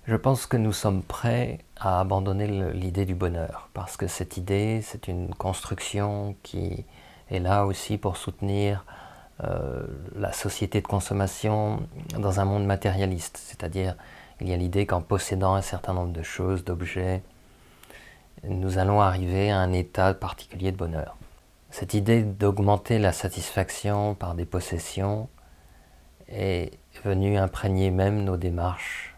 Je pense que nous sommes prêts à abandonner l'idée du bonheur, parce que cette idée, c'est une construction qui est là aussi pour soutenir la société de consommation dans un monde matérialiste. C'est-à-dire, il y a l'idée qu'en possédant un certain nombre de choses, d'objets, nous allons arriver à un état particulier de bonheur. Cette idée d'augmenter la satisfaction par des possessions est venue imprégner même nos démarches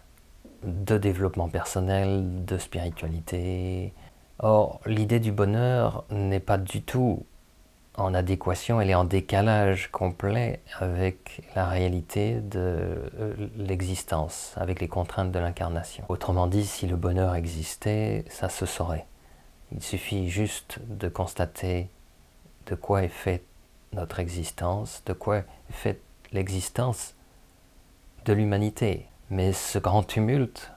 de développement personnel, de spiritualité. Or, l'idée du bonheur n'est pas du tout en adéquation, elle est en décalage complet avec la réalité de l'existence, avec les contraintes de l'incarnation. Autrement dit, si le bonheur existait, ça se saurait. Il suffit juste de constater de quoi est faite notre existence, de quoi est faite l'existence de l'humanité. Mais ce grand tumulte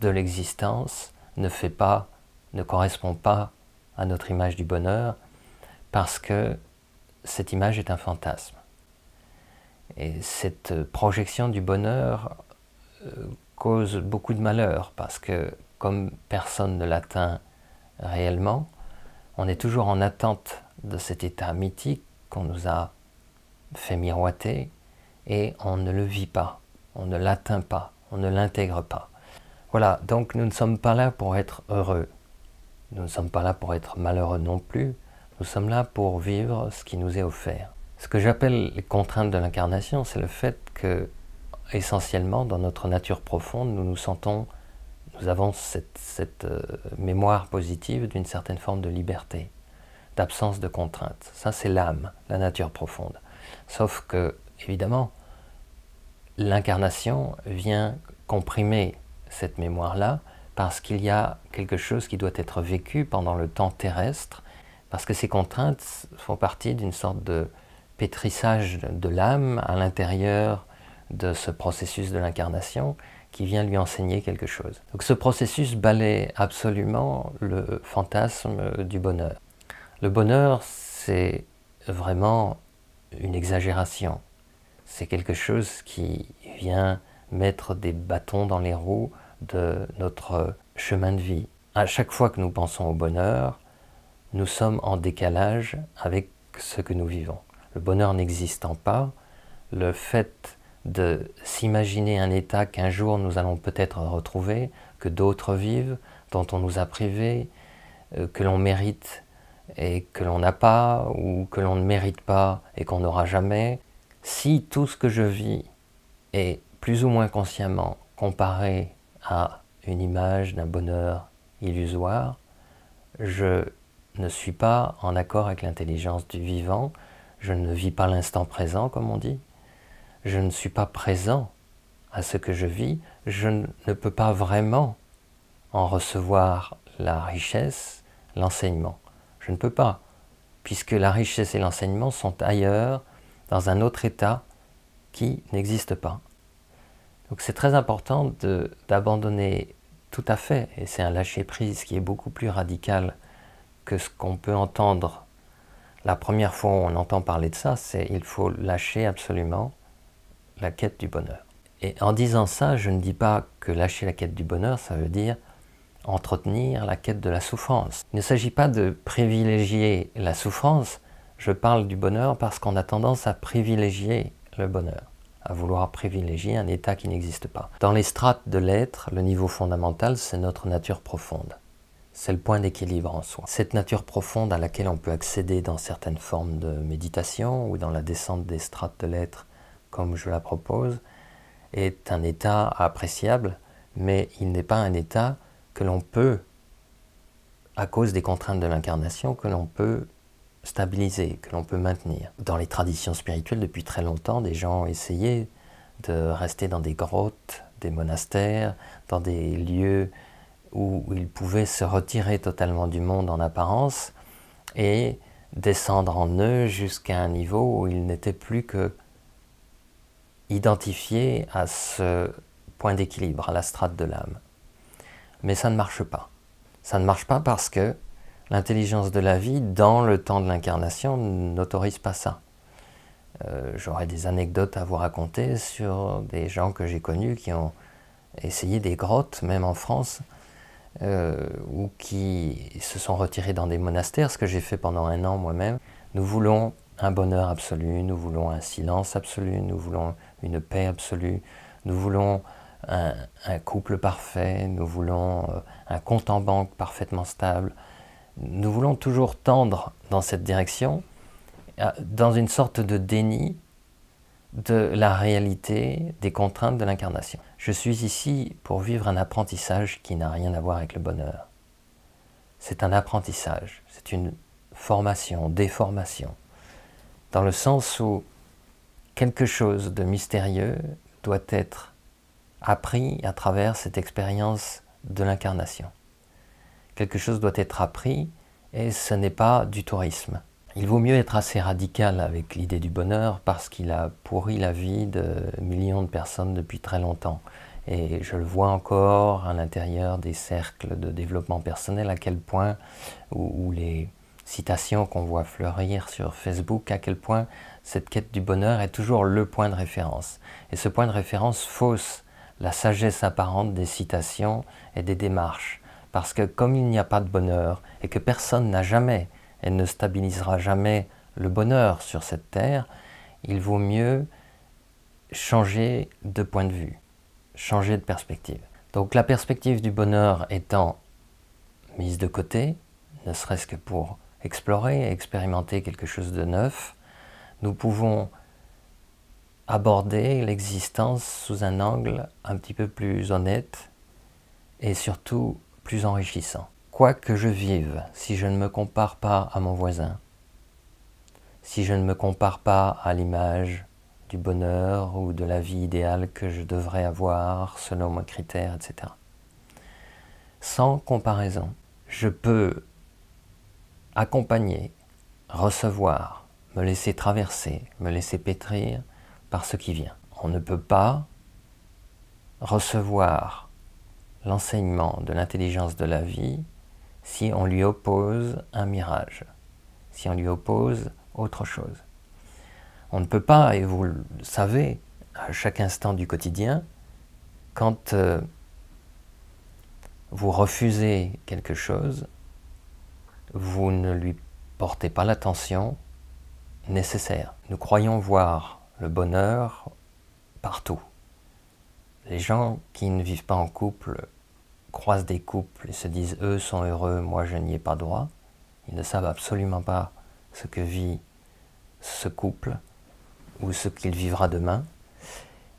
de l'existence ne correspond pas à notre image du bonheur, parce que cette image est un fantasme. Et cette projection du bonheur cause beaucoup de malheur, parce que comme personne ne l'atteint réellement, on est toujours en attente de cet état mythique qu'on nous a fait miroiter, et on ne le vit pas, on ne l'atteint pas, on ne l'intègre pas. Voilà, donc nous ne sommes pas là pour être heureux, nous ne sommes pas là pour être malheureux non plus, nous sommes là pour vivre ce qui nous est offert. Ce que j'appelle les contraintes de l'incarnation, c'est le fait que, essentiellement, dans notre nature profonde, nous avons cette mémoire positive d'une certaine forme de liberté, d'absence de contraintes. Ça, c'est l'âme, la nature profonde. Sauf que, évidemment, l'incarnation vient comprimer cette mémoire-là, parce qu'il y a quelque chose qui doit être vécu pendant le temps terrestre, parce que ces contraintes font partie d'une sorte de pétrissage de l'âme à l'intérieur de ce processus de l'incarnation qui vient lui enseigner quelque chose. Donc ce processus balaie absolument le fantasme du bonheur. Le bonheur, c'est vraiment une exagération. C'est quelque chose qui vient mettre des bâtons dans les roues de notre chemin de vie. À chaque fois que nous pensons au bonheur, nous sommes en décalage avec ce que nous vivons. Le bonheur n'existant pas, le fait de s'imaginer un état qu'un jour nous allons peut-être retrouver, que d'autres vivent, dont on nous a privés, que l'on mérite et que l'on n'a pas, ou que l'on ne mérite pas et qu'on n'aura jamais, si tout ce que je vis est plus ou moins consciemment comparé à une image d'un bonheur illusoire, je ne suis pas en accord avec l'intelligence du vivant, je ne vis pas l'instant présent, comme on dit, je ne suis pas présent à ce que je vis, je ne peux pas vraiment en recevoir la richesse, l'enseignement. Je ne peux pas, puisque la richesse et l'enseignement sont ailleurs, dans un autre état qui n'existe pas. Donc c'est très important d'abandonner tout à fait, et c'est un lâcher-prise qui est beaucoup plus radical que ce qu'on peut entendre. La première fois où on entend parler de ça, c'est il faut lâcher absolument la quête du bonheur. Et en disant ça, je ne dis pas que lâcher la quête du bonheur, ça veut dire entretenir la quête de la souffrance. Il ne s'agit pas de privilégier la souffrance, je parle du bonheur parce qu'on a tendance à privilégier le bonheur, à vouloir privilégier un état qui n'existe pas. Dans les strates de l'être, le niveau fondamental, c'est notre nature profonde. C'est le point d'équilibre en soi. Cette nature profonde à laquelle on peut accéder dans certaines formes de méditation ou dans la descente des strates de l'être, comme je la propose, est un état appréciable, mais il n'est pas un état que l'on peut, à cause des contraintes de l'incarnation, que l'on peut stabiliser, que l'on peut maintenir. Dans les traditions spirituelles, depuis très longtemps, des gens ont essayé de rester dans des grottes, des monastères, dans des lieux où ils pouvaient se retirer totalement du monde en apparence et descendre en eux jusqu'à un niveau où ils n'étaient plus que identifiés à ce point d'équilibre, à la strate de l'âme. Mais ça ne marche pas. Ça ne marche pas parce que l'intelligence de la vie, dans le temps de l'incarnation, n'autorise pas ça. J'aurais des anecdotes à vous raconter sur des gens que j'ai connus qui ont essayé des grottes, même en France, ou qui se sont retirés dans des monastères, ce que j'ai fait pendant 1 an moi-même. Nous voulons un bonheur absolu, nous voulons un silence absolu, nous voulons une paix absolue, nous voulons un couple parfait, nous voulons un compte en banque parfaitement stable. Nous voulons toujours tendre dans cette direction, dans une sorte de déni de la réalité des contraintes de l'incarnation. Je suis ici pour vivre un apprentissage qui n'a rien à voir avec le bonheur. C'est un apprentissage, c'est une formation, déformation, dans le sens où quelque chose de mystérieux doit être appris à travers cette expérience de l'incarnation. Quelque chose doit être appris et ce n'est pas du tourisme. Il vaut mieux être assez radical avec l'idée du bonheur parce qu'il a pourri la vie de millions de personnes depuis très longtemps. Et je le vois encore à l'intérieur des cercles de développement personnel, à quel point, ou les citations qu'on voit fleurir sur Facebook, à quel point cette quête du bonheur est toujours le point de référence. Et ce point de référence fausse la sagesse apparente des citations et des démarches. Parce que comme il n'y a pas de bonheur et que personne n'a jamais et ne stabilisera jamais le bonheur sur cette terre, il vaut mieux changer de point de vue, changer de perspective. Donc la perspective du bonheur étant mise de côté, ne serait-ce que pour explorer et expérimenter quelque chose de neuf, nous pouvons aborder l'existence sous un angle un petit peu plus honnête et surtout plus enrichissant. Quoi que je vive, si je ne me compare pas à mon voisin, si je ne me compare pas à l'image du bonheur ou de la vie idéale que je devrais avoir selon mes critères, etc. Sans comparaison, je peux accompagner, recevoir, me laisser traverser, me laisser pétrir par ce qui vient. On ne peut pas recevoir l'enseignement de l'intelligence de la vie si on lui oppose un mirage, si on lui oppose autre chose. On ne peut pas, et vous le savez, à chaque instant du quotidien, quand vous refusez quelque chose, vous ne lui portez pas l'attention nécessaire. Nous croyons voir le bonheur partout. Les gens qui ne vivent pas en couple croisent des couples et se disent « eux sont heureux, moi je n'y ai pas droit ». Ils ne savent absolument pas ce que vit ce couple ou ce qu'il vivra demain.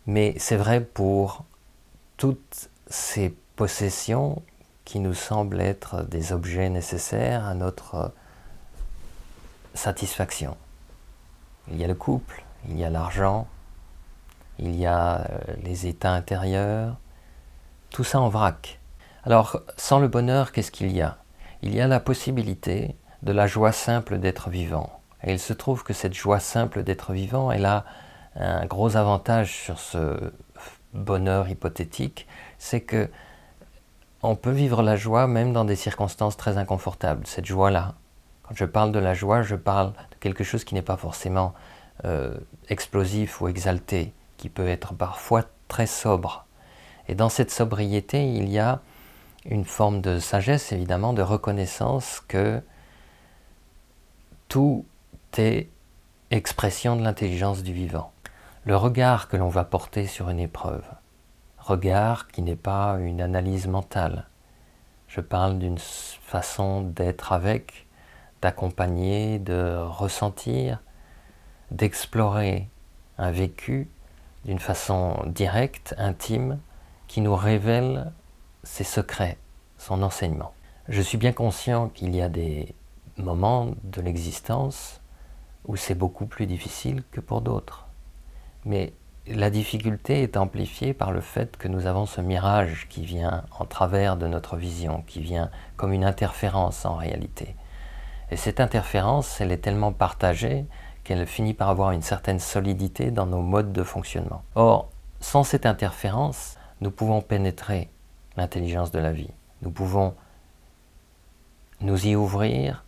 Mais c'est vrai pour toutes ces possessions qui nous semblent être des objets nécessaires à notre satisfaction. Il y a le couple, il y a l'argent, il y a les états intérieurs, tout ça en vrac. Alors, sans le bonheur, qu'est-ce qu'il y a? Il y a la possibilité de la joie simple d'être vivant. Et il se trouve que cette joie simple d'être vivant, elle a un gros avantage sur ce bonheur hypothétique, c'est que on peut vivre la joie même dans des circonstances très inconfortables. Cette joie-là, quand je parle de la joie, je parle de quelque chose qui n'est pas forcément explosif ou exalté, qui peut être parfois très sobre. Et dans cette sobriété, il y a une forme de sagesse, évidemment, de reconnaissance que tout est expression de l'intelligence du vivant. Le regard que l'on va porter sur une épreuve, regard qui n'est pas une analyse mentale. Je parle d'une façon d'être avec, d'accompagner, de ressentir, d'explorer un vécu d'une façon directe, intime, qui nous révèle ses secrets, son enseignement. Je suis bien conscient qu'il y a des moments de l'existence où c'est beaucoup plus difficile que pour d'autres. Mais la difficulté est amplifiée par le fait que nous avons ce mirage qui vient en travers de notre vision, qui vient comme une interférence en réalité. Et cette interférence, elle est tellement partagée qu'elle finit par avoir une certaine solidité dans nos modes de fonctionnement. Or, sans cette interférence, nous pouvons pénétrer l'intelligence de la vie. Nous pouvons nous y ouvrir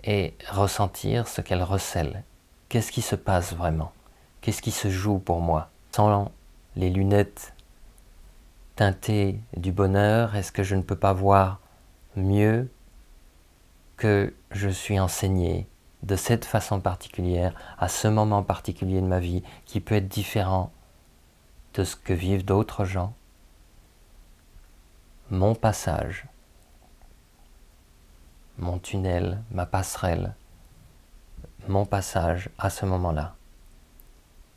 et ressentir ce qu'elle recèle. Qu'est-ce qui se passe vraiment? Qu'est-ce qui se joue pour moi? Sans les lunettes teinté du bonheur? Est-ce que je ne peux pas voir mieux que je suis enseigné de cette façon particulière, à ce moment particulier de ma vie, qui peut être différent de ce que vivent d'autres gens? Mon passage, mon tunnel, ma passerelle, mon passage à ce moment-là.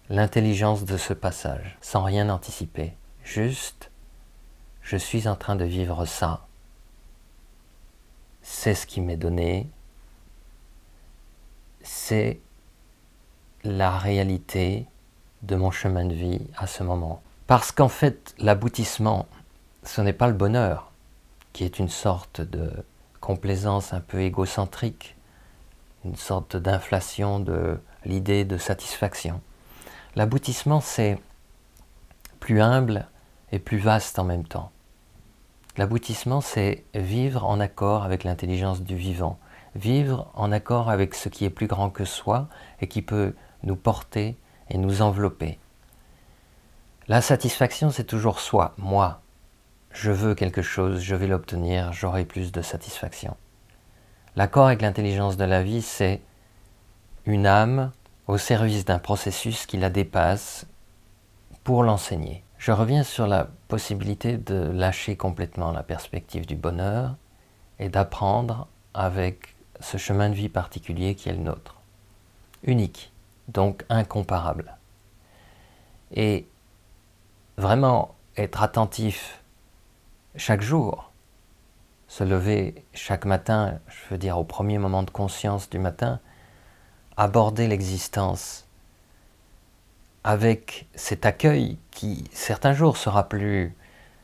L'intelligence de ce passage, sans rien anticiper. Juste, je suis en train de vivre ça. C'est ce qui m'est donné. C'est la réalité de mon chemin de vie à ce moment. Parce qu'en fait, l'aboutissement, ce n'est pas le bonheur, qui est une sorte de complaisance un peu égocentrique, une sorte d'inflation de l'idée de satisfaction. L'aboutissement, c'est plus humble et plus vaste en même temps. L'aboutissement, c'est vivre en accord avec l'intelligence du vivant, vivre en accord avec ce qui est plus grand que soi et qui peut nous porter et nous envelopper. La satisfaction, c'est toujours soi, moi. Je veux quelque chose, je vais l'obtenir, j'aurai plus de satisfaction. L'accord avec l'intelligence de la vie, c'est une âme au service d'un processus qui la dépasse pour l'enseigner. Je reviens sur la possibilité de lâcher complètement la perspective du bonheur et d'apprendre avec ce chemin de vie particulier qui est le nôtre. Unique, donc incomparable. Et vraiment être attentif chaque jour, se lever chaque matin, je veux dire au premier moment de conscience du matin, aborder l'existence avec cet accueil qui, certains jours, sera plus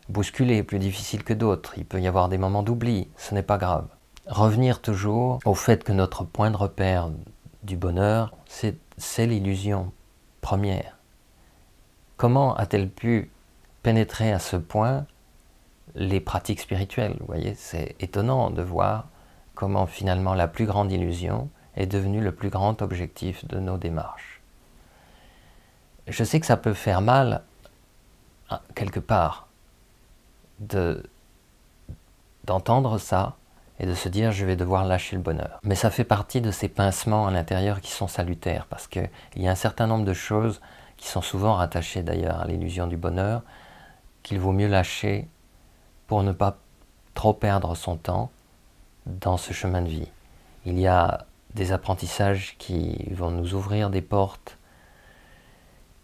bousculé, plus difficile que d'autres. Il peut y avoir des moments d'oubli, ce n'est pas grave. Revenir toujours au fait que notre point de repère du bonheur, c'est l'illusion première. Comment a-t-elle pu pénétrer à ce point les pratiques spirituelles? Vous voyez, c'est étonnant de voir comment finalement la plus grande illusion est devenue le plus grand objectif de nos démarches. Je sais que ça peut faire mal, quelque part, d'entendre ça et de se dire je vais devoir lâcher le bonheur. Mais ça fait partie de ces pincements à l'intérieur qui sont salutaires, parce qu'il y a un certain nombre de choses qui sont souvent rattachées d'ailleurs à l'illusion du bonheur, qu'il vaut mieux lâcher pour ne pas trop perdre son temps dans ce chemin de vie. Il y a des apprentissages qui vont nous ouvrir des portes,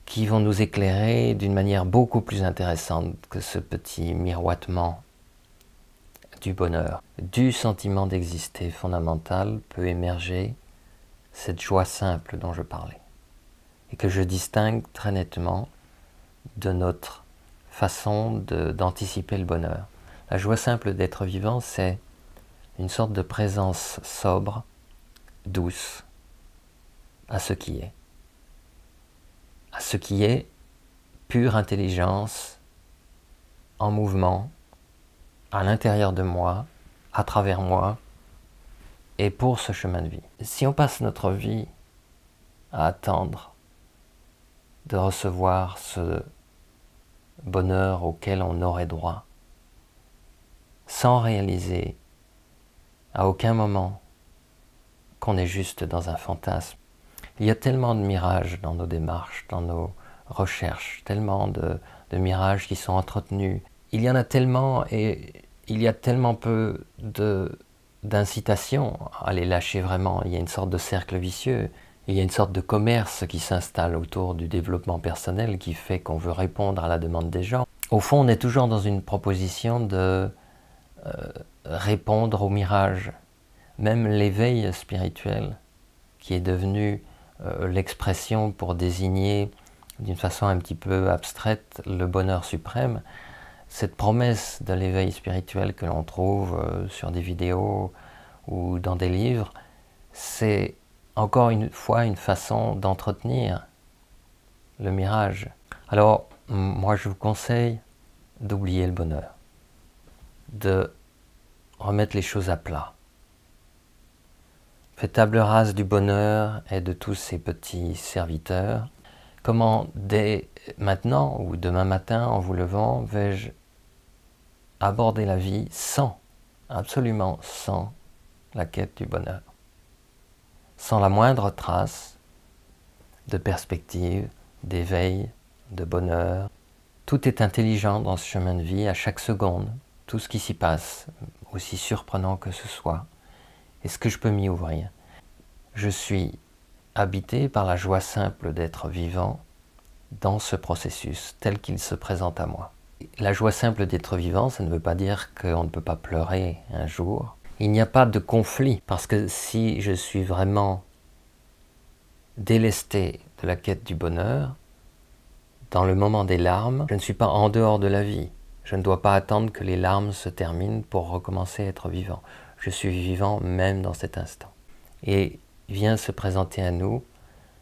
qui vont nous éclairer d'une manière beaucoup plus intéressante que ce petit miroitement du bonheur. Du sentiment d'exister fondamental peut émerger cette joie simple dont je parlais, et que je distingue très nettement de notre façon d'anticiper le bonheur. La joie simple d'être vivant, c'est une sorte de présence sobre, douce, à ce qui est. À ce qui est pure intelligence, en mouvement, à l'intérieur de moi, à travers moi, et pour ce chemin de vie. Si on passe notre vie à attendre de recevoir ce bonheur auquel on aurait droit, sans réaliser à aucun moment qu'on est juste dans un fantasme. Il y a tellement de mirages dans nos démarches, dans nos recherches, tellement de mirages qui sont entretenus. Il y en a tellement et il y a tellement peu d'incitation à les lâcher vraiment. Il y a une sorte de cercle vicieux. Il y a une sorte de commerce qui s'installe autour du développement personnel qui fait qu'on veut répondre à la demande des gens. Au fond, on est toujours dans une proposition de répondre au mirage. Même l'éveil spirituel, qui est devenu l'expression pour désigner d'une façon un petit peu abstraite le bonheur suprême, cette promesse de l'éveil spirituel que l'on trouve sur des vidéos ou dans des livres, c'est encore une fois une façon d'entretenir le mirage. Alors, moi je vous conseille d'oublier le bonheur, de remettre les choses à plat. Faites table rase du bonheur et de tous ces petits serviteurs. Comment dès maintenant ou demain matin en vous levant vais-je aborder la vie sans, absolument sans la quête du bonheur, sans la moindre trace de perspective, d'éveil, de bonheur. Tout est intelligent dans ce chemin de vie à chaque seconde, tout ce qui s'y passe, aussi surprenant que ce soit. Est-ce que je peux m'y ouvrir? Je suis habité par la joie simple d'être vivant dans ce processus tel qu'il se présente à moi. La joie simple d'être vivant, ça ne veut pas dire qu'on ne peut pas pleurer un jour. Il n'y a pas de conflit, parce que si je suis vraiment délesté de la quête du bonheur, dans le moment des larmes, je ne suis pas en dehors de la vie. Je ne dois pas attendre que les larmes se terminent pour recommencer à être vivant. Je suis vivant même dans cet instant. Et vient se présenter à nous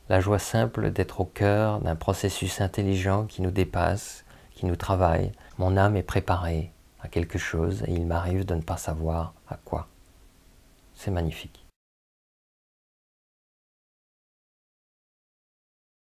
la joie simple d'être au cœur d'un processus intelligent qui nous dépasse, qui nous travaille. Mon âme est préparée à quelque chose et il m'arrive de ne pas savoir à quoi. C'est magnifique.